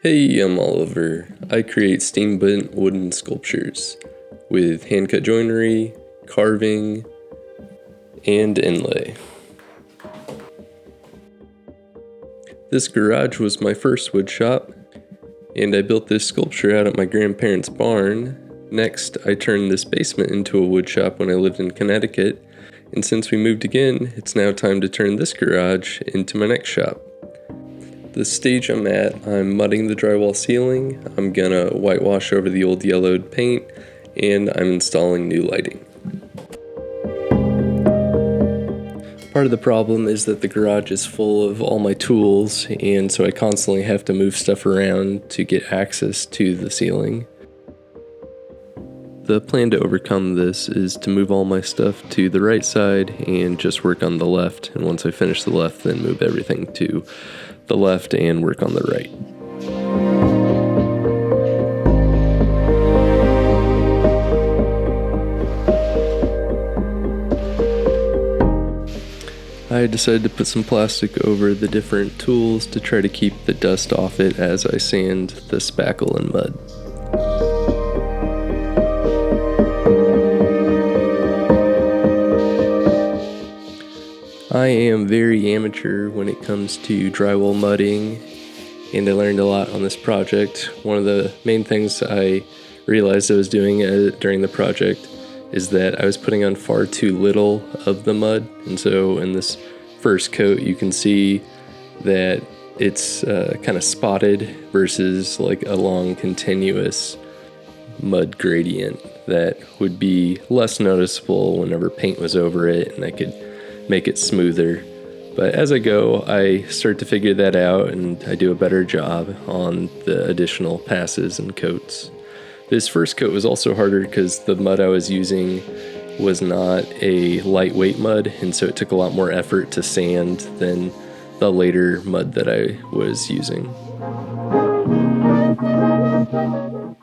Hey, I'm Oliver. I create steampunk wooden sculptures with hand-cut joinery, carving, and inlay. This garage was my first wood shop, and I built this sculpture out at my grandparents' barn. Next, I turned this basement into a wood shop when I lived in Connecticut, and since we moved again, it's now time to turn this garage into my next shop. The stage I'm at, I'm mudding the drywall ceiling, I'm gonna whitewash over the old yellowed paint, and I'm installing new lighting. Part of the problem is that the garage is full of all my tools, and so I constantly have to move stuff around to get access to the ceiling. The plan to overcome this is to move all my stuff to the right side and just work on the left, and once I finish the left, then move everything to the left and work on the right. I decided to put some plastic over the different tools to try to keep the dust off it as I sand the spackle and mud. I am very amateur when it comes to drywall mudding, and I learned a lot on this project. One of the main things I realized I was doing during the project is that I was putting on far too little of the mud, and so in this first coat you can see that it's kind of spotted versus like a long continuous mud gradient that would be less noticeable whenever paint was over it and I could make it smoother. But as I go, I start to figure that out and I do a better job on the additional passes and coats. This first coat was also harder because the mud I was using was not a lightweight mud, and so it took a lot more effort to sand than the later mud that I was using.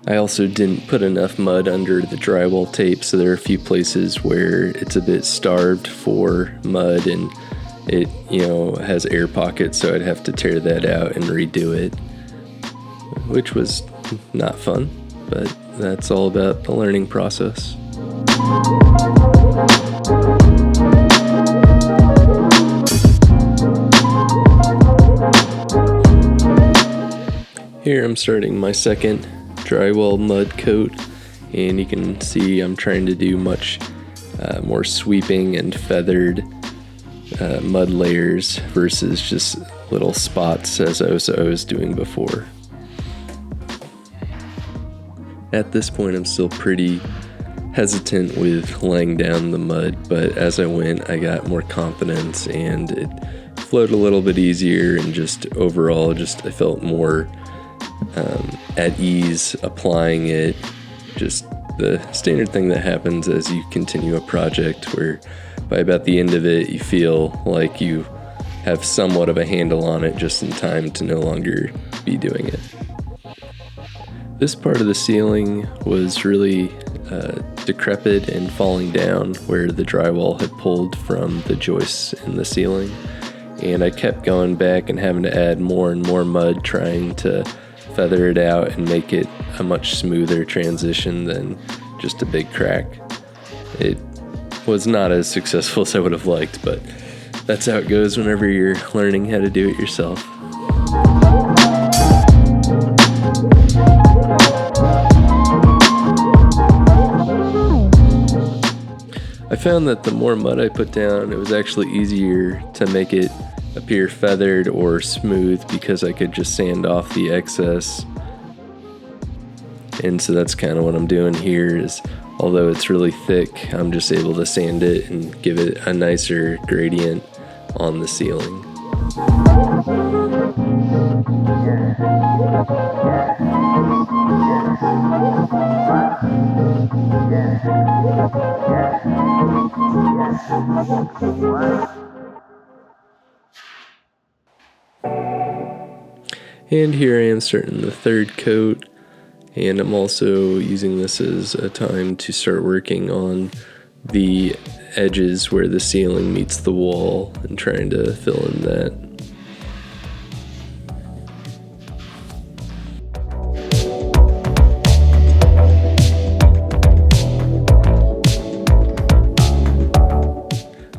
I also didn't put enough mud under the drywall tape, so there are a few places where it's a bit starved for mud and it, has air pockets, so I'd have to tear that out and redo it, which was not fun, but that's all about the learning process. Here I'm starting my second drywall mud coat, and you can see I'm trying to do much more sweeping and feathered mud layers versus just little spots as I was doing before. At this point I'm still pretty hesitant with laying down the mud, but as I went I got more confidence and it flowed a little bit easier, and just overall I felt more at ease applying it. Just the standard thing that happens as you continue a project, where by about the end of it you feel like you have somewhat of a handle on it just in time to no longer be doing it. This part of the ceiling was really decrepit and falling down where the drywall had pulled from the joists in the ceiling, and I kept going back and having to add more and more mud, trying to feather it out and make it a much smoother transition than just a big crack. It was not as successful as I would have liked, but that's how it goes whenever you're learning how to do it yourself. I found that the more mud I put down, it was actually easier to make it appear feathered or smooth because I could just sand off the excess. And so that's kind of what I'm doing here, is although it's really thick, I'm just able to sand it and give it a nicer gradient on the ceiling. And here I am starting the third coat, and I'm also using this as a time to start working on the edges where the ceiling meets the wall and trying to fill in that.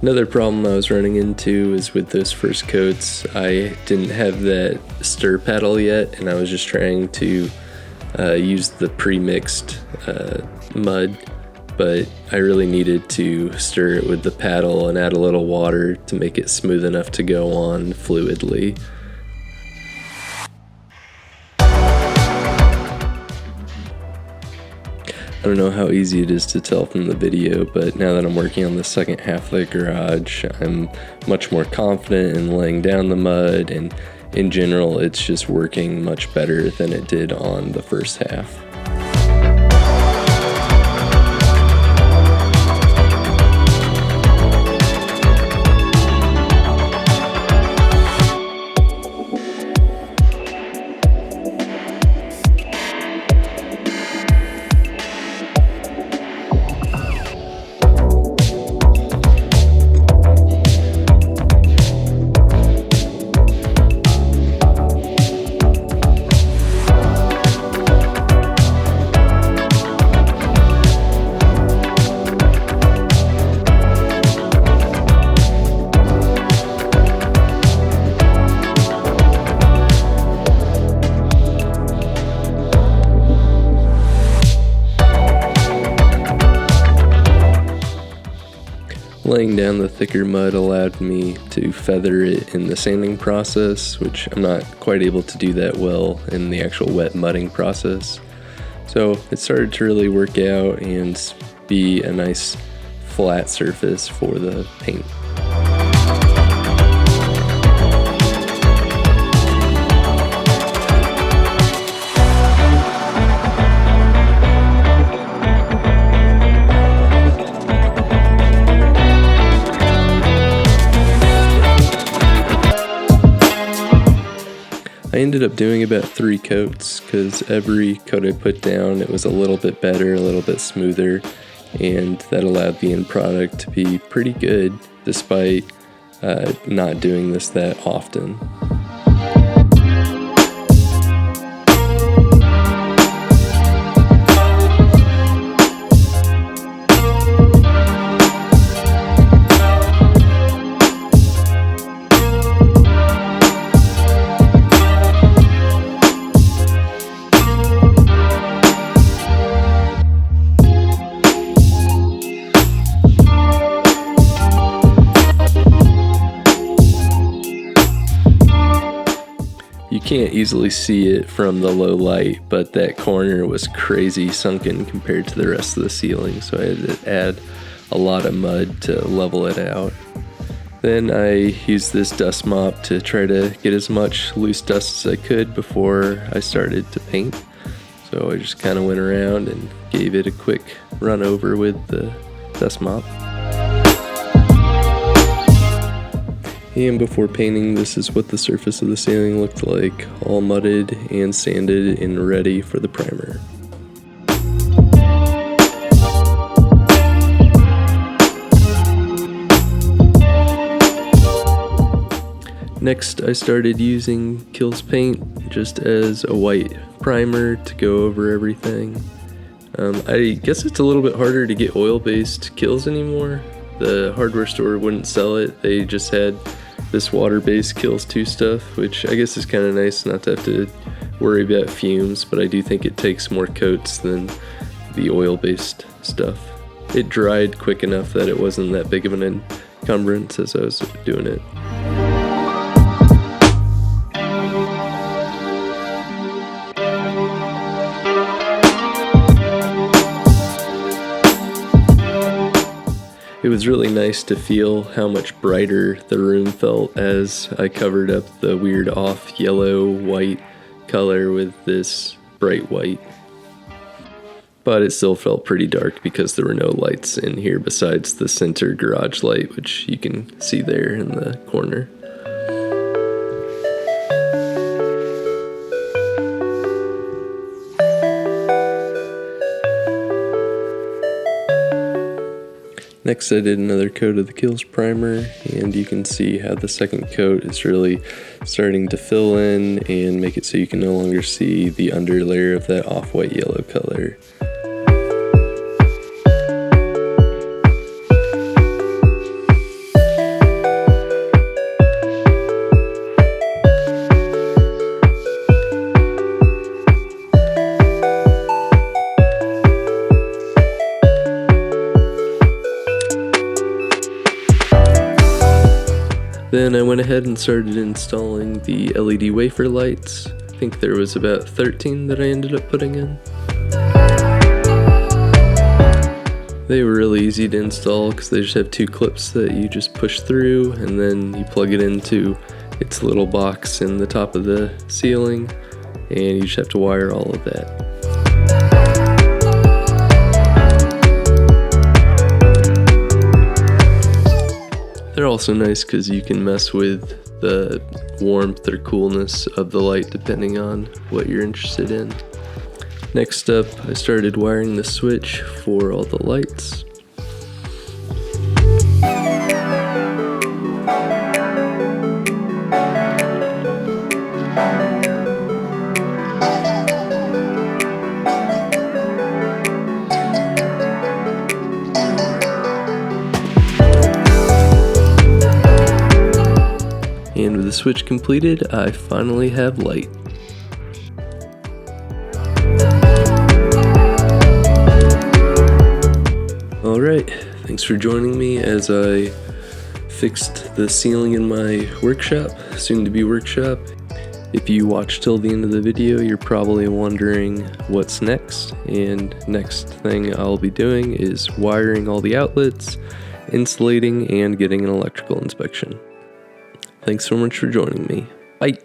Another problem I was running into is with those first coats, I didn't have that stir paddle yet, and I was just trying to use the pre-mixed mud, but I really needed to stir it with the paddle and add a little water to make it smooth enough to go on fluidly. I don't know how easy it is to tell from the video, but now that I'm working on the second half of the garage, I'm much more confident in laying down the mud, and in general, it's just working much better than it did on the first half. Laying down the thicker mud allowed me to feather it in the sanding process, which I'm not quite able to do that well in the actual wet mudding process. So it started to really work out and be a nice flat surface for the paint. I ended up doing about 3 coats because every coat I put down, it was a little bit better, a little bit smoother, and that allowed the end product to be pretty good despite not doing this that often. You can't easily see it from the low light, but that corner was crazy sunken compared to the rest of the ceiling, so I had to add a lot of mud to level it out. Then I used this dust mop to try to get as much loose dust as I could before I started to paint. So I just kind of went around and gave it a quick run over with the dust mop. And before painting, this is what the surface of the ceiling looked like, all mudded and sanded and ready for the primer. Next, I started using Kilz paint just as a white primer to go over everything. I guess it's a little bit harder to get oil-based Kilz anymore. The hardware store wouldn't sell it. They just had this water-based Kilz 2 stuff, which I guess is kind of nice not to have to worry about fumes, but I do think it takes more coats than the oil-based stuff. It dried quick enough that it wasn't that big of an encumbrance as I was doing it. It was really nice to feel how much brighter the room felt as I covered up the weird off yellow-white color with this bright white. But it still felt pretty dark because there were no lights in here besides the center garage light, which you can see there in the corner. Next I did another coat of the Kilz primer, and you can see how the second coat is really starting to fill in and make it so you can no longer see the underlayer of that off-white yellow color. Then I went ahead and started installing the LED wafer lights. I think there was about 13 that I ended up putting in. They were really easy to install because they just have 2 clips that you just push through, and then you plug it into its little box in the top of the ceiling, and you just have to wire all of that. They're also nice because you can mess with the warmth or coolness of the light depending on what you're interested in. Next up, I started wiring the switch for all the lights. And with the switch completed, I finally have light. Alright, thanks for joining me as I fixed the ceiling in my workshop, soon to be workshop. If you watched till the end of the video, you're probably wondering what's next, and next thing I'll be doing is wiring all the outlets, insulating, and getting an electrical inspection. Thanks so much for joining me. Bye!